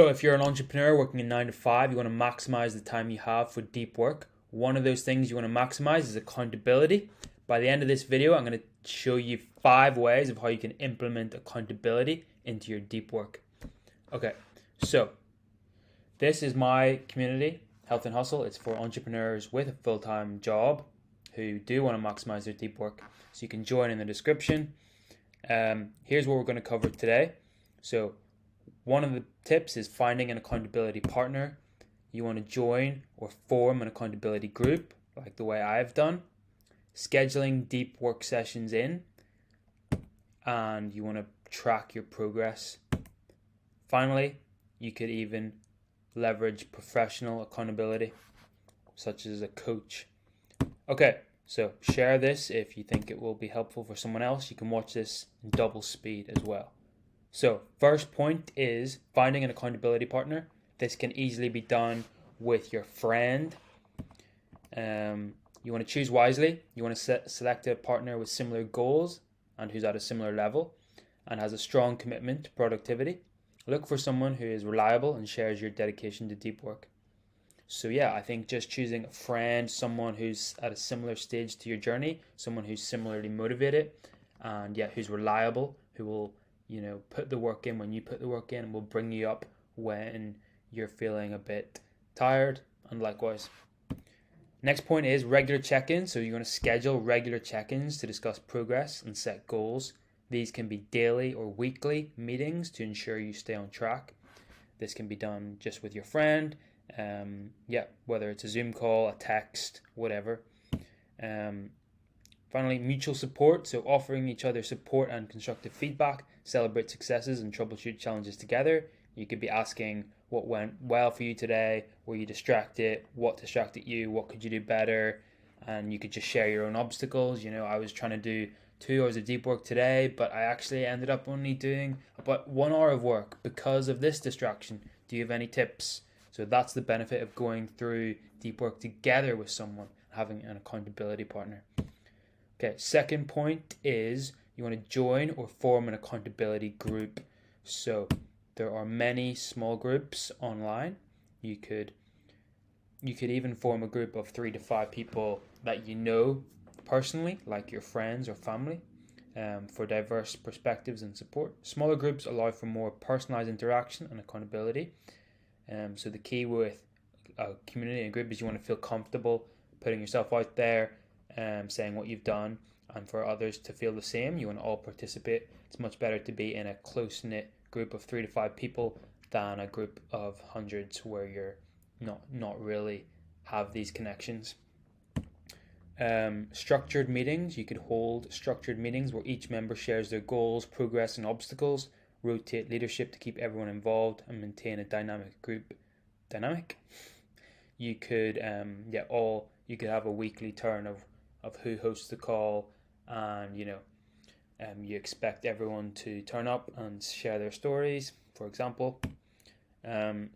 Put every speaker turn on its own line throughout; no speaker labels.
So if you're an entrepreneur working a 9 to 5, you want to maximize the time you have for deep work. One of those things you want to maximize is accountability. By the end of this video, I'm going to show you 5 ways of how you can implement accountability into your deep work. Okay, so this is my community, Health and Hustle. It's for entrepreneurs with a full-time job who do want to maximize their deep work. So you can join in the description. Here's what we're going to cover today. So one of the tips is finding an accountability partner. You want to join or form an accountability group, like the way I've done. Scheduling deep work sessions in, and you want to track your progress. Finally, you could even leverage professional accountability, such as a coach. Okay, so share this if you think it will be helpful for someone else. You can watch this in double speed as well. So, first point is finding an accountability partner. This can easily be done with your friend. You want to choose wisely. You want to select a partner with similar goals and who's at a similar level and has a strong commitment to productivity. Look for someone who is reliable and shares your dedication to deep work. So yeah, I think just choosing a friend, someone who's at a similar stage to your journey, someone who's similarly motivated and yeah, who's reliable, who will put the work in when you put the work in and will bring you up when you're feeling a bit tired, and likewise. Next point is regular check-ins. So you're going to schedule regular check-ins to discuss progress and set goals. These can be daily or weekly meetings to ensure you stay on track. This can be done just with your friend, whether it's a Zoom call, a text, whatever. Finally, mutual support. So offering each other support and constructive feedback, celebrate successes and troubleshoot challenges together. You could be asking what went well for you today, were you distracted, what distracted you, what could you do better, and you could just share your own obstacles. I was trying to do 2 hours of deep work today, but I actually ended up only doing about 1 hour of work because of this distraction. Do you have any tips? So that's the benefit of going through deep work together with someone, having an accountability partner. Okay, second point is you want to join or form an accountability group. So there are many small groups online. You could even form a group of 3 to 5 people that you know personally, like your friends or family, for diverse perspectives and support. Smaller groups allow for more personalized interaction and accountability. So the key with a community and group is you want to feel comfortable putting yourself out there, saying what you've done, and for others to feel the same. You want to all participate. It's much better to be in a close-knit group of 3 to 5 people than a group of hundreds where you're not really have these connections. Structured meetings. You could hold structured meetings where each member shares their goals, progress, and obstacles. Rotate leadership to keep everyone involved and maintain a dynamic group dynamic. You could you could have a weekly turn of who hosts the call, and you expect everyone to turn up and share their stories, for example.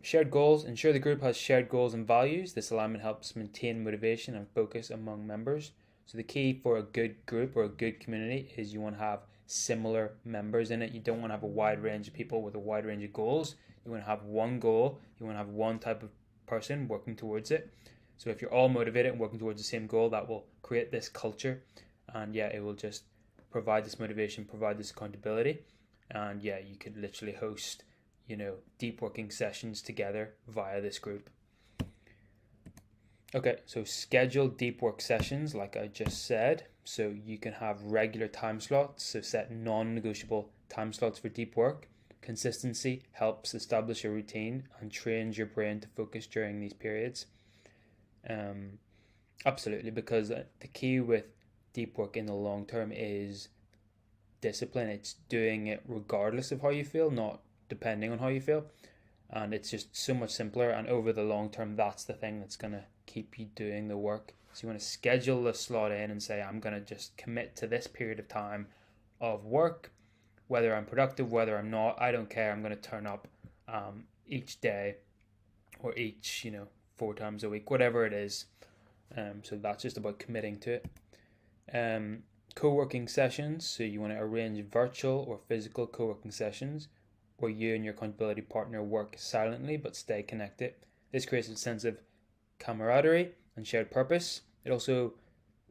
Shared goals. Ensure the group has shared goals and values. This alignment helps maintain motivation and focus among members. So the key for a good group or a good community is you want to have similar members in it. You don't want to have a wide range of people with a wide range of goals. You want to have one goal. You want to have one type of person working towards it. So if you're all motivated and working towards the same goal, that will create this culture, and yeah, it will just provide this motivation, provide this accountability, and yeah, you could literally host deep working sessions together via this group. Okay, so schedule deep work sessions like I just said. So you can have regular time slots, so set non-negotiable time slots for deep work. Consistency helps establish a routine and trains your brain to focus during these periods. Absolutely, because the key with deep work in the long term is discipline. It's doing it regardless of how you feel, not depending on how you feel. And it's just so much simpler. And over the long term, that's the thing that's going to keep you doing the work. So you want to schedule the slot in and say, I'm going to just commit to this period of time of work, whether I'm productive, whether I'm not, I don't care. I'm going to turn up each day or each, 4 times a week, whatever it is. So that's just about committing to it. Co-working sessions. So you want to arrange virtual or physical co-working sessions where you and your accountability partner work silently but stay connected. This creates a sense of camaraderie and shared purpose. It also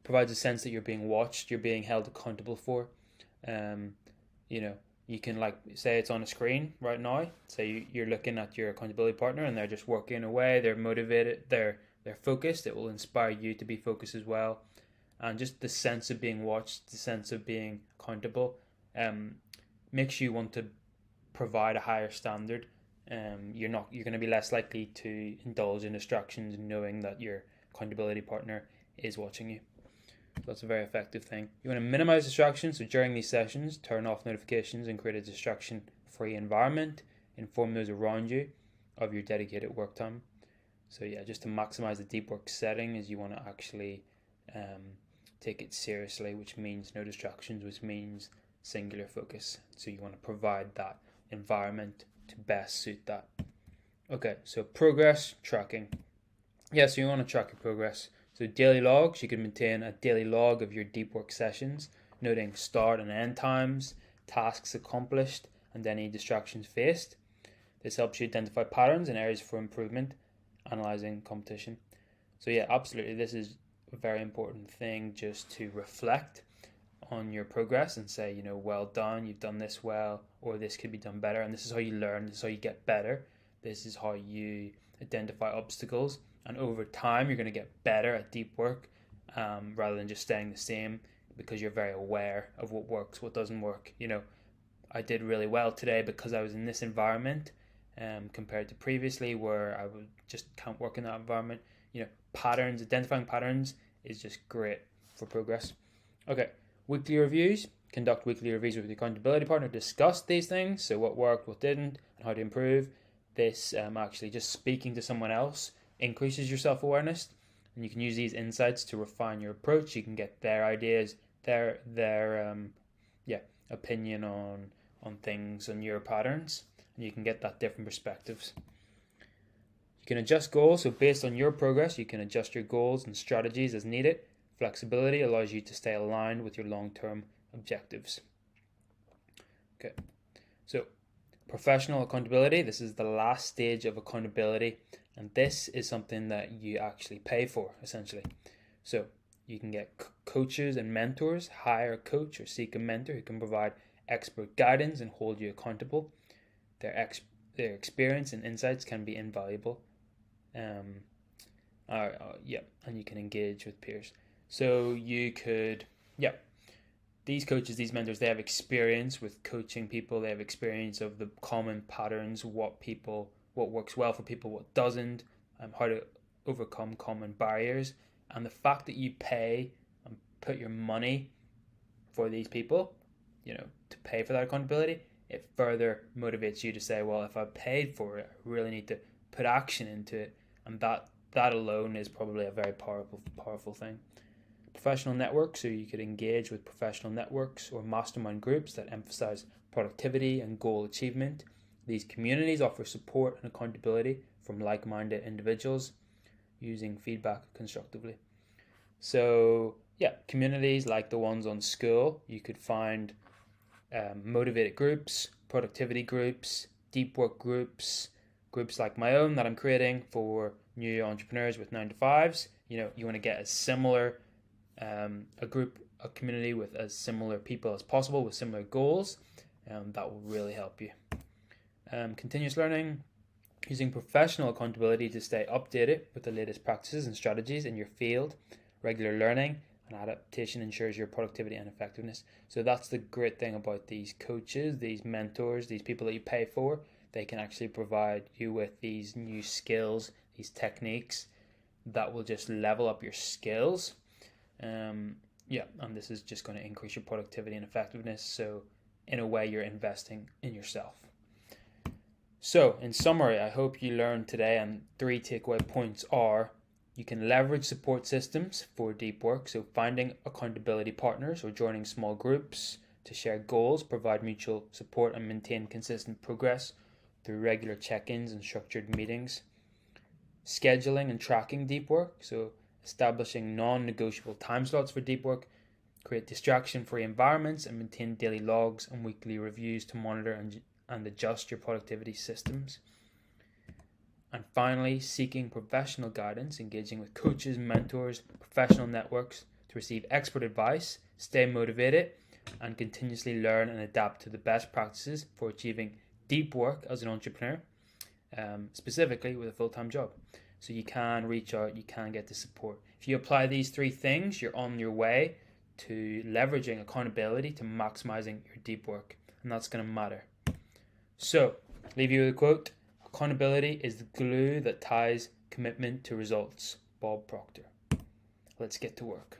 provides a sense that you're being watched, you're being held accountable for. Um, you know, you can, like, say it's on a screen right now. Say you're looking at your accountability partner and they're just working away. They're motivated. They're focused. It will inspire you to be focused as well. And just the sense of being watched, the sense of being accountable, makes you want to provide a higher standard. You're going to be less likely to indulge in distractions, knowing that your accountability partner is watching you. That's a very effective thing. You want to minimize distractions. So during these sessions, turn off notifications and create a distraction-free environment. Inform those around you of your dedicated work time. So yeah, just to maximize the deep work setting, is you want to actually take it seriously, which means no distractions, which means singular focus. So you want to provide that environment to best suit that. Okay, so progress tracking. Yeah, so you want to track your progress. So daily logs, you can maintain a daily log of your deep work sessions, noting start and end times, tasks accomplished, and any distractions faced. This helps you identify patterns and areas for improvement, analyzing competition. So yeah, absolutely, this is a very important thing, just to reflect on your progress and say, well done, you've done this well, or this could be done better. And this is how you learn, this is how you get better, this is how you identify obstacles. And over time, you're going to get better at deep work, rather than just staying the same, because you're very aware of what works, what doesn't work. I did really well today because I was in this environment, compared to previously where I would just can't work in that environment. Patterns, identifying patterns is just great for progress. Okay, weekly reviews. Conduct weekly reviews with your accountability partner. Discuss these things. So what worked, what didn't, and how to improve. This actually just speaking to someone else increases your self-awareness, and you can use these insights to refine your approach. You can get their ideas, their opinion on things, on your patterns, and you can get that different perspectives. You can adjust goals. So based on your progress, you can adjust your goals and strategies as needed. Flexibility allows you to stay aligned with your long-term objectives. Okay, so professional accountability. This is the last stage of accountability, and this is something that you actually pay for, essentially. So you can get coaches and mentors. Hire a coach or seek a mentor who can provide expert guidance and hold you accountable. Their experience and insights can be invaluable. And you can engage with peers. So you could, these coaches, these mentors, they have experience with coaching people. They have experience of the common patterns, what works well for people, what doesn't, how to overcome common barriers. And the fact that you pay and put your money for these people, to pay for that accountability, it further motivates you to say, well, if I paid for it, I really need to put action into it. And that alone is probably a very powerful thing. Professional networks, so you could engage with professional networks or mastermind groups that emphasize productivity and goal achievement. These communities offer support and accountability from like-minded individuals, using feedback constructively. So communities like the ones on School, you could find motivated groups, productivity groups, deep work groups like my own that I'm creating for new entrepreneurs with 9-to-5s. You want to get a similar a community with as similar people as possible with similar goals. That will really help you. Continuous learning, using professional accountability to stay updated with the latest practices and strategies in your field. Regular learning and adaptation ensures your productivity and effectiveness. So that's the great thing about these coaches, these mentors, these people that you pay for. They can actually provide you with these new skills, these techniques that will just level up your skills. And this is just going to increase your productivity and effectiveness. So in a way, you're investing in yourself. So in summary, I hope you learned today, and 3 takeaway points are: you can leverage support systems for deep work. So finding accountability partners or joining small groups to share goals, provide mutual support, and maintain consistent progress through regular check-ins and structured meetings. Scheduling and tracking deep work. So establishing non-negotiable time slots for deep work, create distraction-free environments, and maintain daily logs and weekly reviews to monitor and adjust your productivity systems. And finally, seeking professional guidance, engaging with coaches, mentors, professional networks to receive expert advice, stay motivated, and continuously learn and adapt to the best practices for achieving deep work as an entrepreneur, specifically with a full-time job. So you can reach out, you can get the support. If you apply these 3 things, you're on your way to leveraging accountability to maximizing your deep work, and that's going to matter. So, leave you with a quote: accountability is the glue that ties commitment to results. Bob Proctor. Let's get to work.